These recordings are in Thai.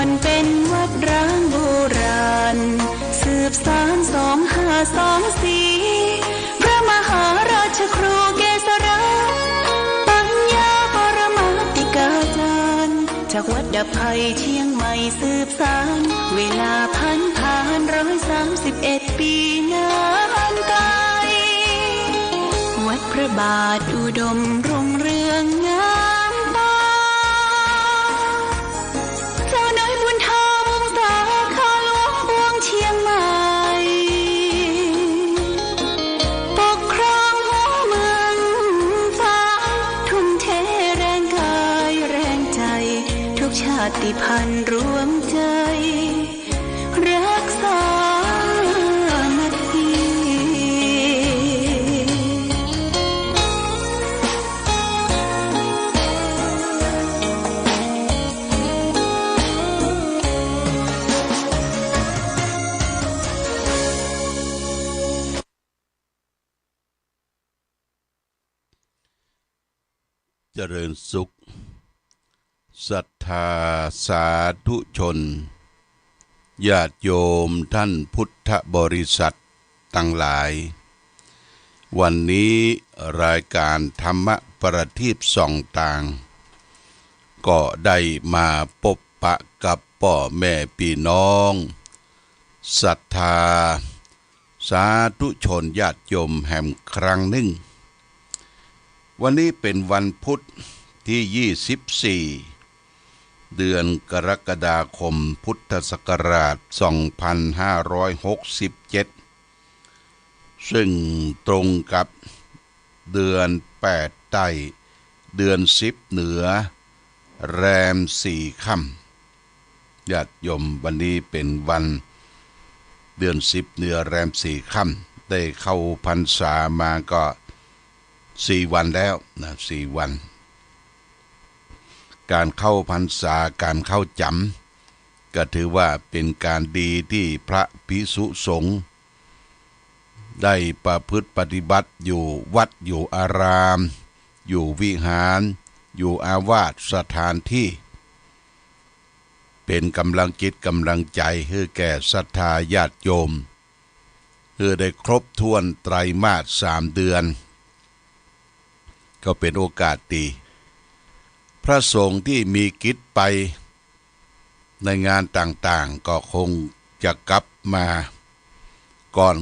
อนเป็นวัดร้างโบราณสืบสาน2524พระมหาราชครูเกษราปัญญาปรมาติกาจารย์จากวัดดับภัยเชียงใหม่สืบสานเวลาผ่าน131 ปีนานไกลวัดพระบาทอุดมรุ่งเรืองงามตาเจ้าน้อยบุญธรรมสาขาหลวงปวงเชียงใหม่ปกครองหัวเมืองฟ้าทุ่มเทแรงกายแรงใจทุกชาติพันธุ์รวมใจรักษาเจริญสุขศรัทธาสาธุชนญาติโยมท่านพุทธบริษัททั้งหลายวันนี้รายการธรรมประทีปส่องต่างก็ได้มาพบปะกับพ่อแม่พี่น้องศรัทธาสาธุชนญาติโยมแห่งครั้งหนึ่งวันนี้เป็นวันพุธที่24เดือนกรกฎาคมพุทธศักราช2567ซึ่งตรงกับเดือน8ใต้เดือน10เหนือแรม4ค่ำญาติโยมวันนี้เป็นวันเดือน10เหนือแรม4ค่ำได้เข้าพรรษามาก็4 วันแล้วนะ4 วันการเข้าพรรษาการเข้าจำก็ถือว่าเป็นการดีที่พระภิกษุสงฆ์ได้ประพฤติปฏิบัติอยู่วัดอยู่อารามอยู่วิหารอยู่อาวาสสถานที่เป็นกำลังจิตกำลังใจให้แก่ศรัทธาญาติโยมเพื่อได้ครบถ้วนไตรมาส3 เดือนก็เป็นโอกาสดีพระสงฆ์ที่มีกิจไปในงานต่างๆก็คงจะกลับมาก่อน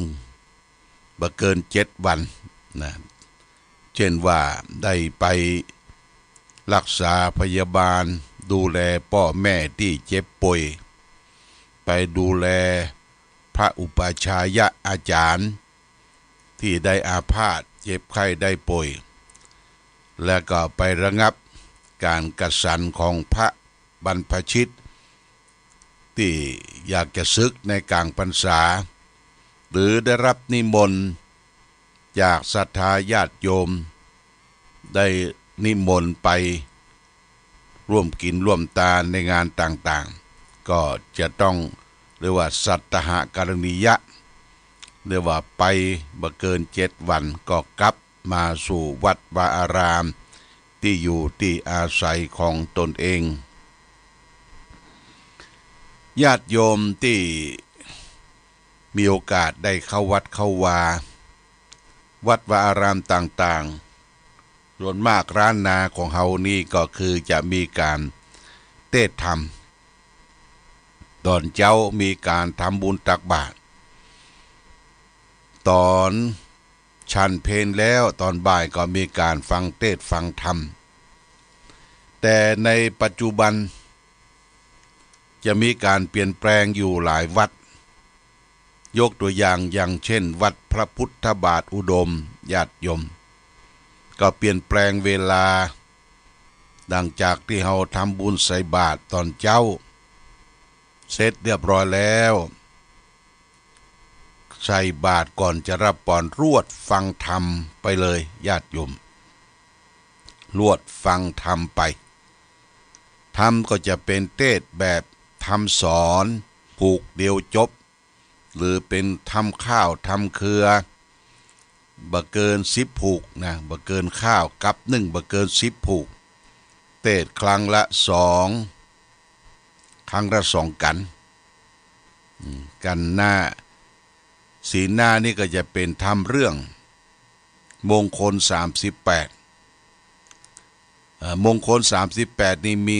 บ่เกิน7 วันนะเช่นว่าได้ไปรักษาพยาบาลดูแลพ่อแม่ที่เจ็บป่วยไปดูแลพระอุปัชฌายะอาจารย์ที่ได้อาพาธเจ็บไข้ได้ป่วยและก็ไประงับการกษันของพระบรรพชิตที่อยากจะศึกในกลางพรรษาหรือได้รับนิมนต์จากศรัทธาญาติโยมได้นิมนต์ไปร่วมกินร่วมทานในงานต่างๆก็จะต้องเรียกว่าสัตตหกรณียะเรียกว่าไปบ่เกิน7 วันก็กลับมาสู่วัดวาอารามที่อยู่ที่อาศัยของตนเองญาติโยมที่มีโอกาสได้เข้าวัดเข้าวาวัดวาอารามต่างๆส่วนมากร้านนาของเฮานี่ก็คือจะมีการเทศธรรมตอนเช้ามีการทำบุญตักบาตรตอนฉันเพลแล้วตอนบ่ายก็มีการฟังเทศน์ฟังธรรมแต่ในปัจจุบันจะมีการเปลี่ยนแปลงอยู่หลายวัดยกตัวอย่างเช่นวัดพระพุทธบาทอุดมญาติโยมก็เปลี่ยนแปลงเวลาดังจากที่เราทำบุญใส่บาตรตอนเช้าเสร็จเรียบร้อยแล้วใส่บาตรก่อนจะรับปอนรวดฟังธรรมไปเลยญาติโยมรวดฟังธรรมไปธรรมก็จะเป็นเทศแบบธรรมสอนผูกเดียวจบหรือเป็นทำข้าวทำเครือบ่เกิน10 ผูกนะบ่เกินข้าวกับ1บ่เกิน10 ผูกเทศครั้งละ2 ครั้งละ2 กันกันหน้าศีลหน้านี่ก็จะเป็นทำเรื่องมงคล38มงคล38นี่มี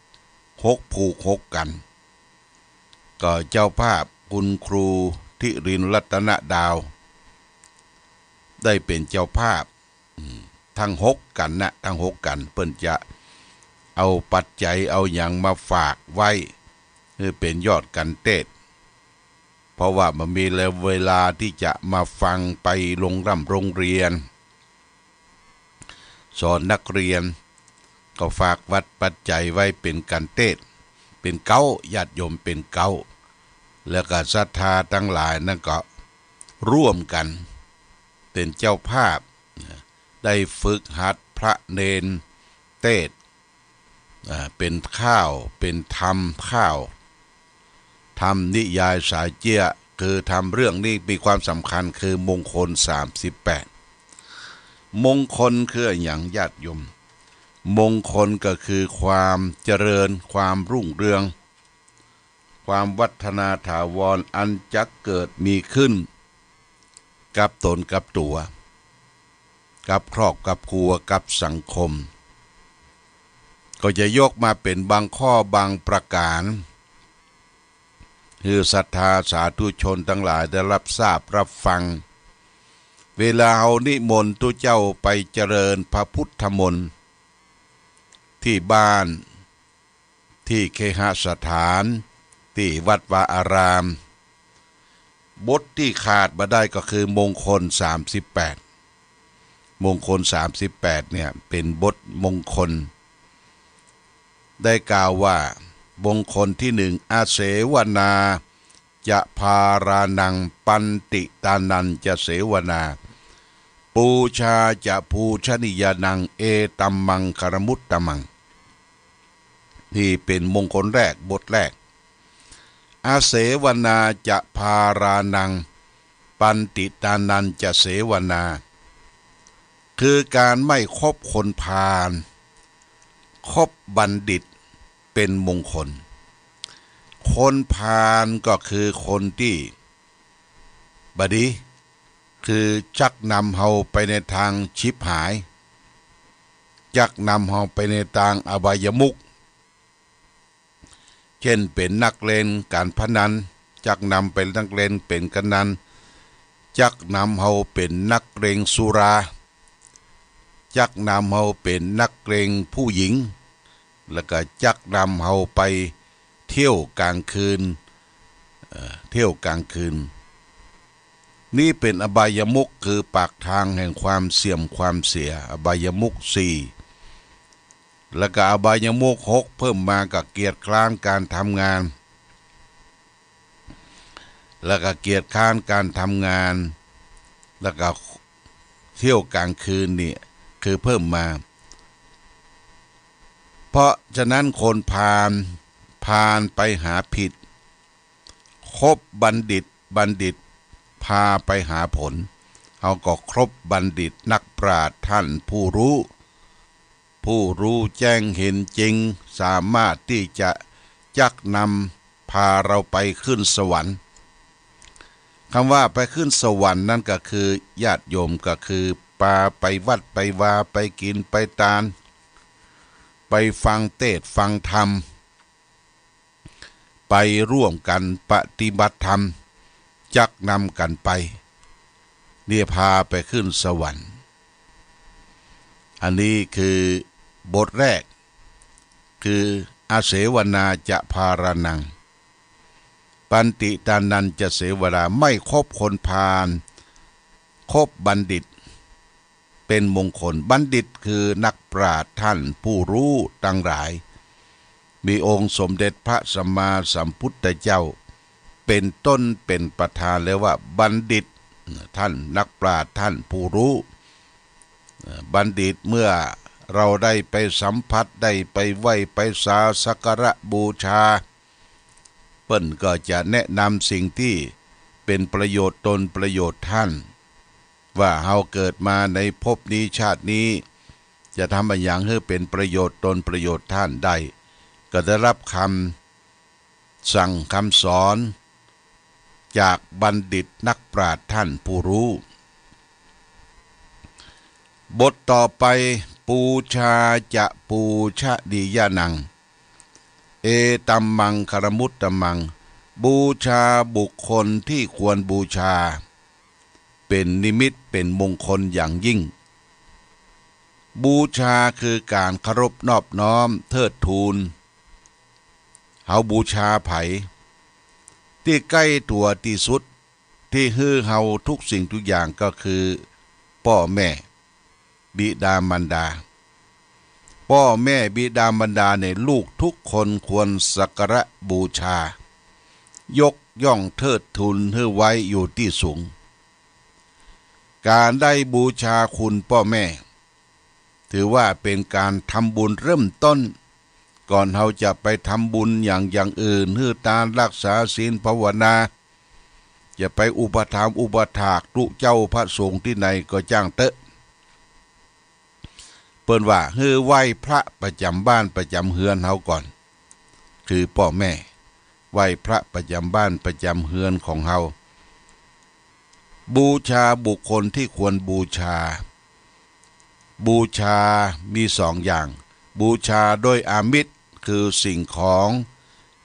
6ผูก6 กันก็เจ้าภาพคุณครูธิรินทร์รัตนดาวได้เป็นเจ้าภาพทั้ง6 กันนะทั้ง6 กันเปิ้นจะเอาปัจจัยเอาอย่างมาฝากไว้คือเป็นยอดกันเทศเพราะว่ามันมีเวลาที่จะมาฟังไปโรงเรียนสอนนักเรียนก็ฝากวัดปัจจัยไว้เป็นกันเทศเป็นเก้าญาติโยมเป็นเก้าแล้วก็ศรัทธาทั้งหลายนั่นก็ร่วมกันเป็นเจ้าภาพได้ฝึกหัดพระเนนเทศเป็นข้าวเป็นธรรมข้าวทำนิยายสายเจี้ยคือทำเรื่องนี้มีความสำคัญคือมงคล38มงคลคืออย่างญาติโยมมงคลก็คือความเจริญความรุ่งเรืองความวัฒนาถาวรอันจะเกิดมีขึ้นกับตนกับตัวกับครอบกับครัวกับสังคมก็จะยกมาเป็นบางข้อบางประการคือศรัทธาสาธุชนทั้งหลายได้รับทราบรับฟังเวลาเฮานิมนต์ตุเจ้าไปเจริญพระพุทธมนต์ที่บ้านที่เคหสถานที่วัดวาอารามบทที่ขาดมาได้ก็คือมงคล38มงคล38เนี่ยเป็นบทมงคลได้กล่าวว่ามงคลที่1อาเสวนาจะพารานังปันติตานันจะเสวนาปูชาจะภูชนิยานังเอตัมมังคารมุตตมังนี่เป็นมงคลแรกบทแรกอาเสวนาจะพารานังปันติตานันจะเสวนาคือการไม่คบคนพาลคบบัณฑิตเป็นมงคลคนพาลก็คือคนที่บดีคือชักนำเฮาไปในทางชิบหายชักนำเฮาไปในทางอบายมุขเช่นเป็นนักเล่นการพนันชักนำเป็นนักเล่นเป็นกนันชักนำเฮาเป็นนักเลงสุราชักนำเฮาเป็นนักเลงผู้หญิงแล้วก็ชักนำเฮาไปเที่ยวกลางคืนนี่เป็นอบายมุขคือปากทางแห่งความเสื่อมความเสียอบายมุข4แล้วก็อบายมุข6เพิ่มมากับเกียรติคร้านการทำงานแล้วก็เกียรติคร้านการทำงานแล้วก็เที่ยวกลางคืนนี่คือเพิ่มมาเพราะฉะนั้นคนพาลไปหาผิดคบบัณฑิตพาไปหาผลเขาก็ครบบัณฑิตนักปราชญ์ท่านผู้รู้แจ้งเห็นจริงสามารถที่จะจักนำพาเราไปขึ้นสวรรค์คำว่าไปขึ้นสวรรค์นั่นก็คือญาติโยมก็คือพาไปวัดไปวาไปกินไปทานไปฟังเทศน์ฟังธรรมไปร่วมกันปฏิบัติธรรมจักนำกันไปเนี่ยพาไปขึ้นสวรรค์อันนี้คือบทแรกคืออาเสวนาจะพารานังปันติตานันจะเสวนาไม่คบคนพาลคบบัณฑิตเป็นมงคลบัณฑิตคือนักปราชญ์ท่านผู้รู้ทั้งหลายมีองค์สมเด็จพระสัมมาสัมพุทธเจ้าเป็นต้นเป็นประธานแล้วว่าบัณฑิตท่านนักปราชญ์ท่านผู้รู้บัณฑิตเมื่อเราได้ไปสัมผัสได้ไปไหว้ไปสักการะบูชาเปิ้นก็จะแนะนำสิ่งที่เป็นประโยชน์ตนประโยชน์ท่านว่าเฮาเกิดมาในภพนี้ชาตินี้จะทำอย่างให้เป็นประโยชน์ตนประโยชน์ท่านได้ก็ได้รับค สั่งคำสอนจากบัณฑิตนักปราชญ์ท่านผู้รู้บทต่อไปปูชาจะปูชะดียานังเอตัมมังคารมุตตมังบูชาบุคคลที่ควรบูชาเป็นนิมิตเป็นมงคลอย่างยิ่งบูชาคือการเคารพนอบน้อมเทิดทูนเฮาบูชาไผที่ใกล้ตัวที่สุดที่ฮือเฮาทุกสิ่งทุกอย่างก็คือพ่อแม่บิดามารดาพ่อแม่บิดามารดาในลูกทุกคนควรสักการะบูชายกย่องเทิดทูนให้ไว้อยู่ที่สูงการได้บูชาคุณพ่อแม่ถือว่าเป็นการทำบุญเริ่มต้นก่อนเราจะไปทำบุญอย่างอื่นฮือตานรักษาศีลภาวนาจะไปอุปถัมภ์อุปถากตุเจ้าพระสงฆ์ที่ไหนก็จ้างเตอะเปิ้นว่าฮือไหว้พระประจำบ้านประจำเฮือนเฮาก่อนคือพ่อแม่ไหว้พระประจำบ้านประจำเฮือนของเฮาบูชาบุคคลที่ควรบูชาบูชามีสองอย่างบูชาด้วยอามิตรคือสิ่งของ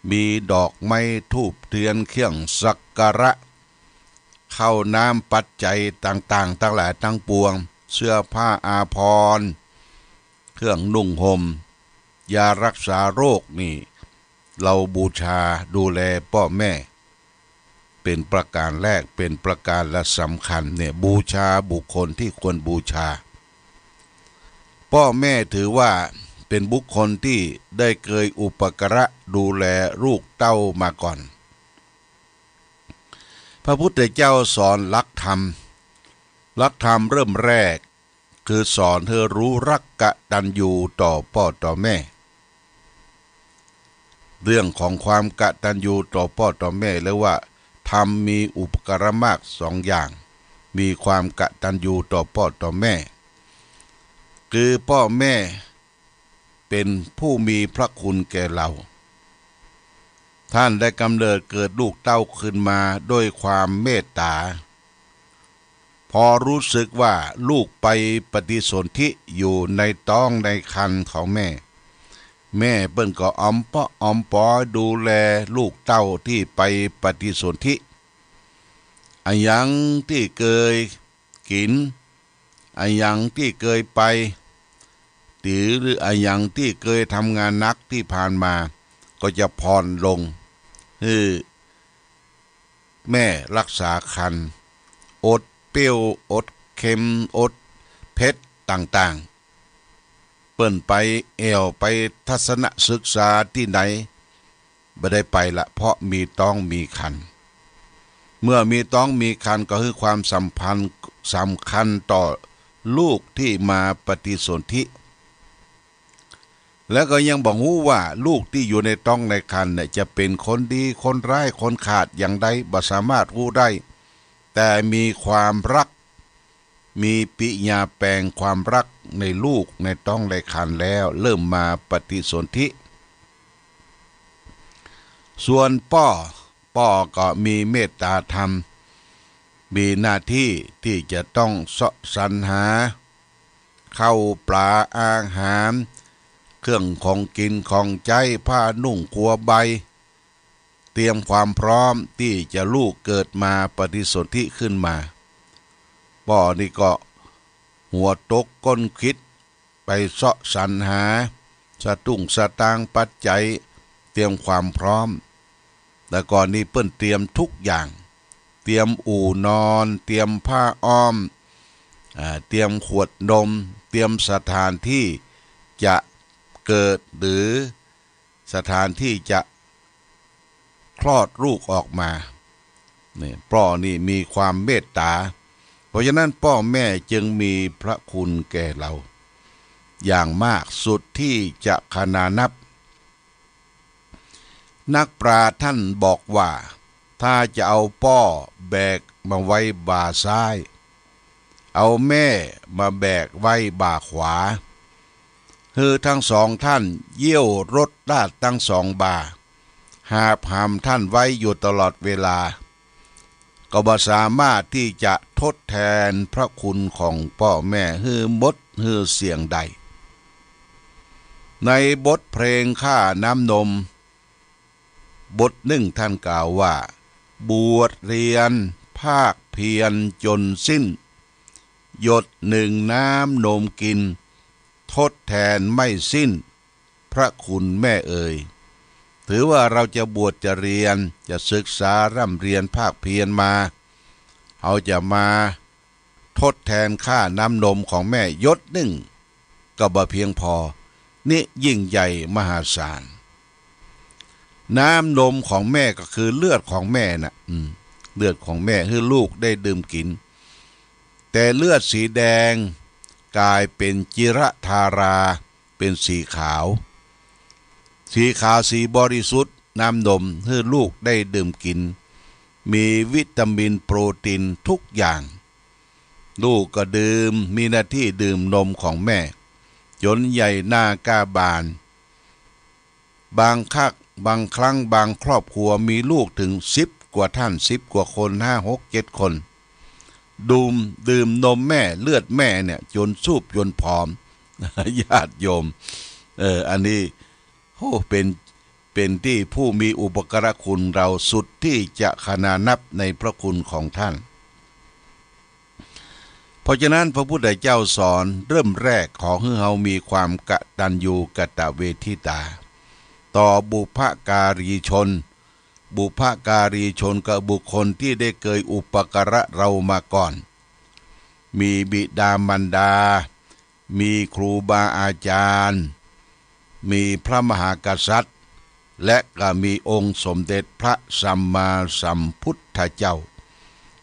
มีดอกไม้ธูปเทียนเครื่องสักการะข้าวน้ำปัจจัยต่างๆทั้งหลายทั้งปวงเสื้อผ้าอาภรณ์เครื่องนุ่งห่มยารักษาโรคนี่เราบูชาดูแลพ่อแม่เป็นประการแรกเป็นประการละสำคัญเนี่ยบูชาบุคคลที่ควรบูชาพ่อแม่ถือว่าเป็นบุคคลที่ได้เคยอุปการะดูแลลูกเต้ามาก่อนพระพุทธเจ้าสอนหลักธรรมเริ่มแรกคือสอนให้รู้รักกตัญญูต่อพ่อต่อแม่เรื่องของความกตัญญูต่อพ่อต่อแม่เรียกว่าธรรมมีอุปการะมากสองอย่างมีความกตัญญูต่อพ่อต่อแม่คือพ่อแม่เป็นผู้มีพระคุณแก่เราท่านได้กำเนิดเกิดลูกเต้าขึ้นมาด้วยความเมตตาพอรู้สึกว่าลูกไปปฏิสนธิอยู่ในท้องในครรภ์ของแม่เปิ้นก็อ้อมปอดูแลลูกเต้าที่ไปปฏิสนธิอันยังที่เคยกินอันยังที่เคยไปหรืออันยังที่เคยทำงานนักที่ผ่านมาก็จะผ่อนลงแม่รักษาครรภ์อดเปรี้ยวอดเค็มอดเผ็ดต่างๆเปิ้นไปไปทัศนศึกษาที่ไหนบ่ได้ไปละเพราะมีต้องมีคันเมื่อมีต้องมีคันก็คือความสัมพันธ์สำคัญต่อลูกที่มาปฏิสนธิแล้วก็ยังบอกฮู้ว่าลูกที่อยู่ในท้องในครรภ์เนี่ยจะเป็นคนดีคนร้ายคนขาดอย่างใดบ่สามารถรู้ได้แต่มีความรักมีปิญาแปลงความรักในลูกในท้องในครรภ์แล้วเริ่มมาปฏิสนธิส่วนพ่อก็มีเมตตาธรรมมีหน้าที่ที่จะต้องเสาะสรรหาข้าวปลาอาหารเครื่องของกินของใจผ้านุ่งครัวใบเตรียมความพร้อมที่จะลูกเกิดมาปฏิสนธิขึ้นมาพ่อนี่ก็หัวตกก้นคิดไปเสาะสรรหาสตุ้งสตางปัจจัยเตรียมความพร้อมแต่ก่อนนี้เปิ้นเตรียมทุกอย่างเตรียมอู่นอนเตรียมผ้าอ้อมเตรียมขวดนมเตรียมสถานที่จะเกิดหรือสถานที่จะคลอดลูกออกมานี่พ่อนี่มีความเมตตาเพราะฉะนั้นพ่อแม่จึงมีพระคุณแก่เราอย่างมากสุดที่จะขนานับนักปราชญ์ท่านบอกว่าถ้าจะเอาพ่อแบกมาไว้บ่าซ้ายเอาแม่มาแบกไว้บ่าขวาทั้งสองท่านเยี่ยวรถลาดทั้งสองบ่า หาบหามท่านไว้อยู่ตลอดเวลาก็บ่สามารถที่จะทดแทนพระคุณของพ่อแม่ฮือมดฮือเสียงใดในบทเพลงข้าน้ำนมบทหนึ่งท่านกล่าวว่าบวชเรียนภาคเพียรจนสิ้นหยดหนึ่งน้ำนมกินทดแทนไม่สิ้นพระคุณแม่เอ่ยถือว่าเราจะบวชจะเรียนจะศึกษาร่ำเรียนภาคเพียรมาเอาจะมาทดแทนค่าน้ำนมของแม่หยดหนึ่งก็บ่เพียงพอนี่ยิ่งใหญ่มหาศาลน้ำนมของแม่ก็คือเลือดของแม่น่ะเลือดของแม่ให้ลูกได้ดื่มกินแต่เลือดสีแดงกลายเป็นจิรธาราเป็นสีขาวสีบริสุทธิ์น้ำนมให้ลูกได้ดื่มกินมีวิตามินโปรตีนทุกอย่างลูกก็ดื่มมีหน้าที่ดื่มนมของแม่จนใหญ่หน้ากาบานบางครั้งบางครอบครัวมีลูกถึง10 กว่าท่าน10 กว่าคน5 6 7 คนดื่มนมแม่เลือดแม่เนี่ยจนสูบจนผอม ญาติโยมอันนี้เป็นที่ผู้มีอุปการะคุณเราสุดที่จะขนานับในพระคุณของท่านเพราะฉะนั้นพระพุทธเจ้าสอนเริ่มแรกขอให้เรามีความกตัญญูกตเวทิตาต่อบุพการีชนกับบุคคลที่ได้เคยอุปการะเรามาก่อนมีบิดามารดามีครูบาอาจารย์มีพระมหากษัตริย์และก็มีองค์สมเด็จพระสัมมาสัมพุทธเจ้า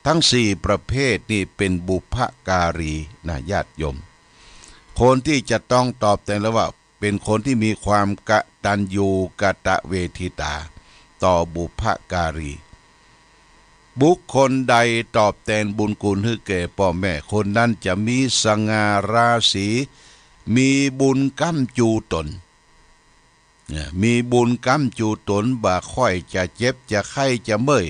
ทั้ง4 ประเภทนี้เป็นบุพการีนะญาติโยมคนที่จะต้องตอบแทนแล้วว่าเป็นคนที่มีความกตัญญูกตเวทิตาต่อบุพการีบุคคลใดตอบแทนบุญคุณให้แก่พ่อแม่คนนั้นจะมีสง่าราศีมีบุญก้ำจูตนมีบุญก้ำจูตนบ่ค่อยจะเจ็บจะไข้จะเมื่อย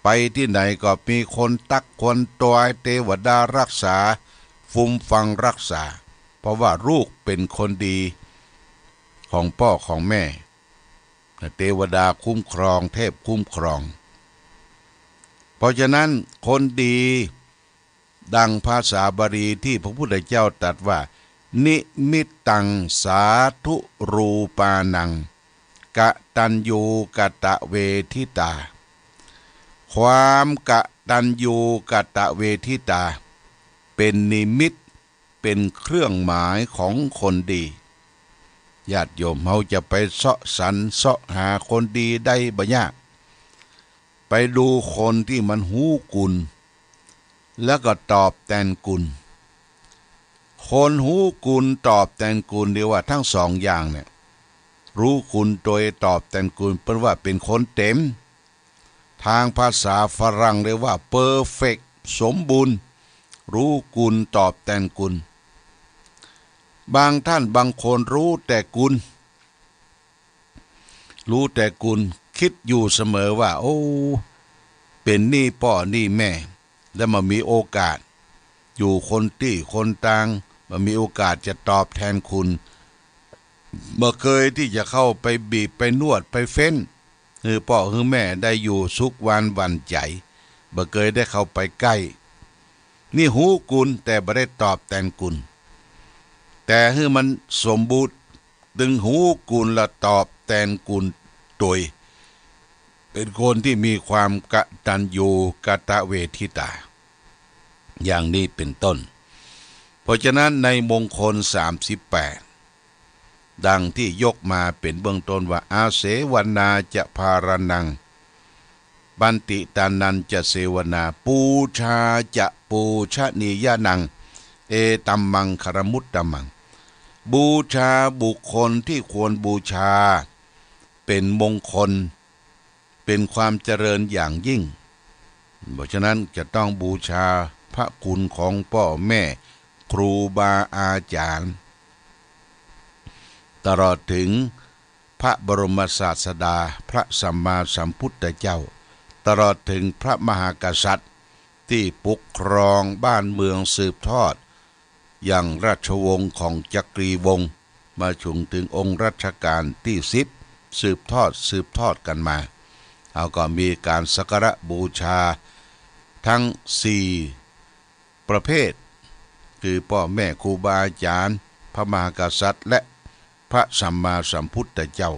ไปที่ไหนก็มีคนตักคนตัวเทวดารักษาฟุมฟังรักษาเพราะว่าลูกเป็นคนดีของพ่อของแม่เทวดาคุ้มครองเทพคุ้มครองเพราะฉะนั้นคนดีดังภาษาบาลีที่พระพุทธเจ้าตรัสว่านิมิตตังสาธุรูปานังกตัญญูกตเวทิตาความกตัญญูกตเวทิตาเป็นนิมิตเป็นเครื่องหมายของคนดีญาติโยมเราจะไปเสาะสรรเสาะหาคนดีได้บ่ยากไปดูคนที่มันหูกุลแล้วก็ตอบแทนกุลคนหูกุลตอบแทนกุลเรียกว่าทั้ง2 อย่างเนี่ยรู้คุณโดยตอบแทนกุลเป็นว่าเป็นคนเต็มทางภาษาฝรั่งเรียกว่า perfect สมบูรณ์รู้คุณตอบแทนกุลบางท่านบางคนรู้แต่กุลคิดอยู่เสมอว่าโอ้เป็นหนี้พ่อหนี้แม่แล้วมามีโอกาสอยู่คนที่คนต่างมามีโอกาสจะตอบแทนคุณเมื่อเคยที่จะเข้าไปบีบไปนวดไปเฟ้นพ่อแม่ได้อยู่สุขวันใจเมื่อเคยได้เข้าไปใกล้นี่หูกุลแต่ไม่ได้ตอบแทนกุลแต่มันสมบูรณ์ดึงหูกุลละตอบแทนกุลโดยเป็นคนที่มีความกตัญญูกตเวทิตาอย่างนี้เป็นต้นเพราะฉะนั้นในมงคล38ดังที่ยกมาเป็นเบื้องต้นว่าอาเสวนาจะภารนังบันติตานันจะเสวนาปูชาจะปูชนียานังเอตัมมังคารมุตตมังบูชาบุคคลที่ควรบูชาเป็นมงคลเป็นความเจริญอย่างยิ่งเพราะฉะนั้นจะต้องบูชาพระคุณของพ่อแม่ครูบาอาจารย์ตลอดถึงพ พระบรมศาสดาพระสัมมาสัมพุทธเจ้าตลอดถึงพระมหากษัตริย์ที่ปกครองบ้านเมืองสืบทอดอย่างราชวงศ์ของจักรีวงศ์มาถึงองค์รัชกาลที่10สืบทอดกันมาเอาก็มีการสักการะบูชาทั้ง4ประเภทคือพ่อแม่ครูบาอาจารย์พระมหากษัตริย์และพระสัมมาสัมพุทธเจ้า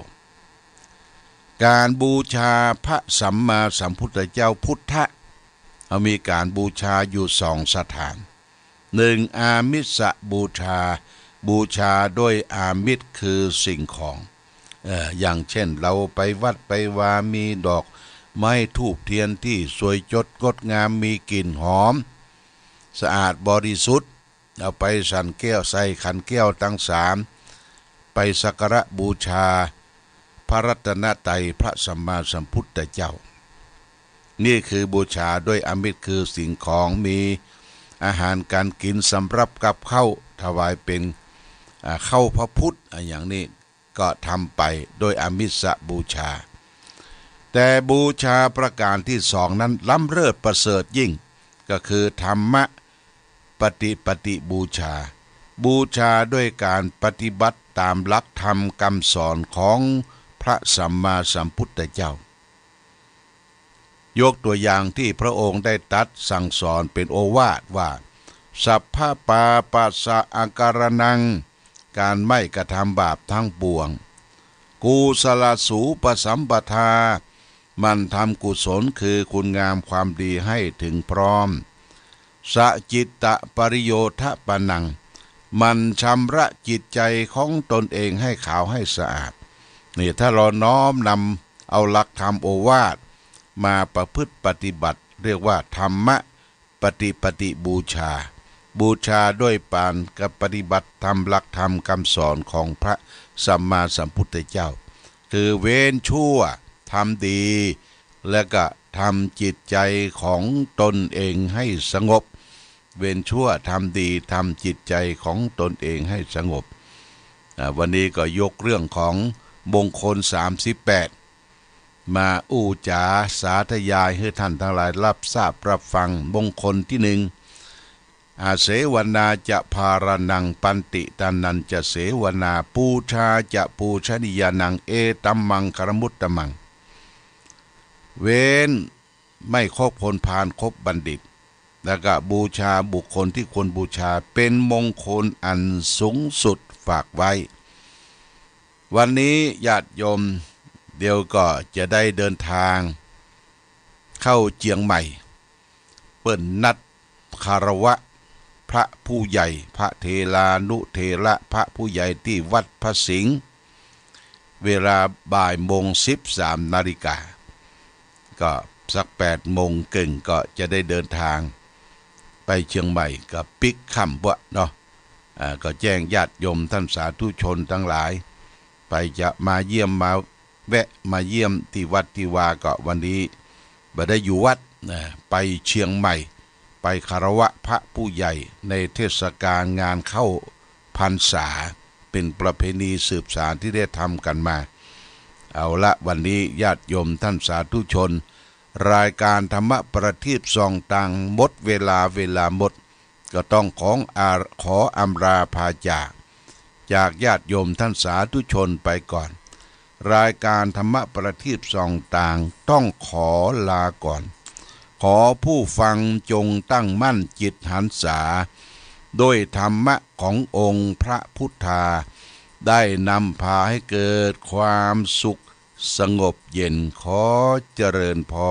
การบูชาพระสัมมาสัมพุทธเจ้าพุทธะมีการบูชาอยู่2สถาน1อามิสบูชาด้วยอามิสคือสิ่งของอย่างเช่นเราไปวัดไปวามีดอกไม้ธูปเทียนที่สวยจดงดงามมีกลิ่นหอมสะอาดบริสุทธิ์เอาไปสั่นแก้วใส่ขันแก้วทั้ง3ไปสักการะบูชาพระรัตนตรัยพระสัมมาสัมพุทธเจ้านี่คือบูชาด้วยอามิสคือสิ่งของมีอาหารการกินสำหรับกับข้าวถวายเป็นข้าวพระพุทธอย่างนี้ก็ทำไปโดยอามิสบูชาแต่บูชาประการที่2นั้นล้ำเลิศประเสริฐยิ่งก็คือธรรมปฏิบูชาด้วยการปฏิบัติตามหลักธรรมคำสอนของพระสัมมาสัมพุทธเจ้ายกตัวอย่างที่พระองค์ได้ตรัสสั่งสอนเป็นโอวาทว่าสัพพะปาปัสสะอาการนังการไม่กระทำบาปทั้งปวงกุศลสูปสัมปทามันทำกุศลคือคุณงามความดีให้ถึงพร้อมสจิตตปริโยทปนังมันชำระจิตใจของตนเองให้ขาวให้สะอาดนี่ถ้าเราน้อมนำเอาหลักธรรมโอวาทมาประพฤติปฏิบัติเรียกว่าธรรมปฏิบูชาด้วยปานกับปฏิบัติธรรมหลักธรรมคำสอนของพระสัมมาสัมพุทธเจ้าคือเว้นชั่วทำดีและก็ทำจิตใจของตนเองให้สงบเว้นชั่วทำดีทำจิตใจของตนเองให้สงบวันนี้ก็ยกเรื่องของมงคล38มาอู้จาสาธยายให้ท่านทั้งหลายรับทราบรับฟังมงคลที่1อาเสวนาจะภารนังปันติตานันจะเสวนาปูชาจะปูชนียานังเอตัมมังคารมุตตมังเว้นไม่คบคนพาลคบบัณฑิตแล้วก็บูชาบุคคลที่ควรบูชาเป็นมงคลอันสูงสุดฝากไว้วันนี้ญาติโยมเดี๋ยวก็จะได้เดินทางเข้าเจียงใหม่เปิ้นนัดคารวะพระผู้ใหญ่พระเทลานุเทระพระผู้ใหญ่ที่วัดพระสิงห์เวลาบ่ายโมง13นาฬิกาก็สัก8โมงครึ่งก็จะได้เดินทางไปเชียงใหม่กับปิกค่ำวะเนาะก็แจ้งญาติโยมท่านสาธุชนทั้งหลายไปจะมาเยี่ยมมาแวะมาเยี่ยมที่วัดที่วาก็วันนี้บ่ได้อยู่วัดไปเชียงใหม่ไปคารวะพระผู้ใหญ่ในเทศกาลงานเข้าพรรษาเป็นประเพณีสืบสานที่ได้ทำกันมาเอาละวันนี้ญาติโยมท่านสาธุชนรายการธรรมประทีปส่องต่างหมดเวลาหมดก็ต้องขออำลาพาจากญาติโยมท่านสาธุชนไปก่อนรายการธรรมประทีปส่องต่างต้องขอลาก่อนขอผู้ฟังจงตั้งมั่นจิตหันษาด้วยธรรมะขององค์พระพุทธาได้นำพาให้เกิดความสุขสงบเย็นขอเจริญพร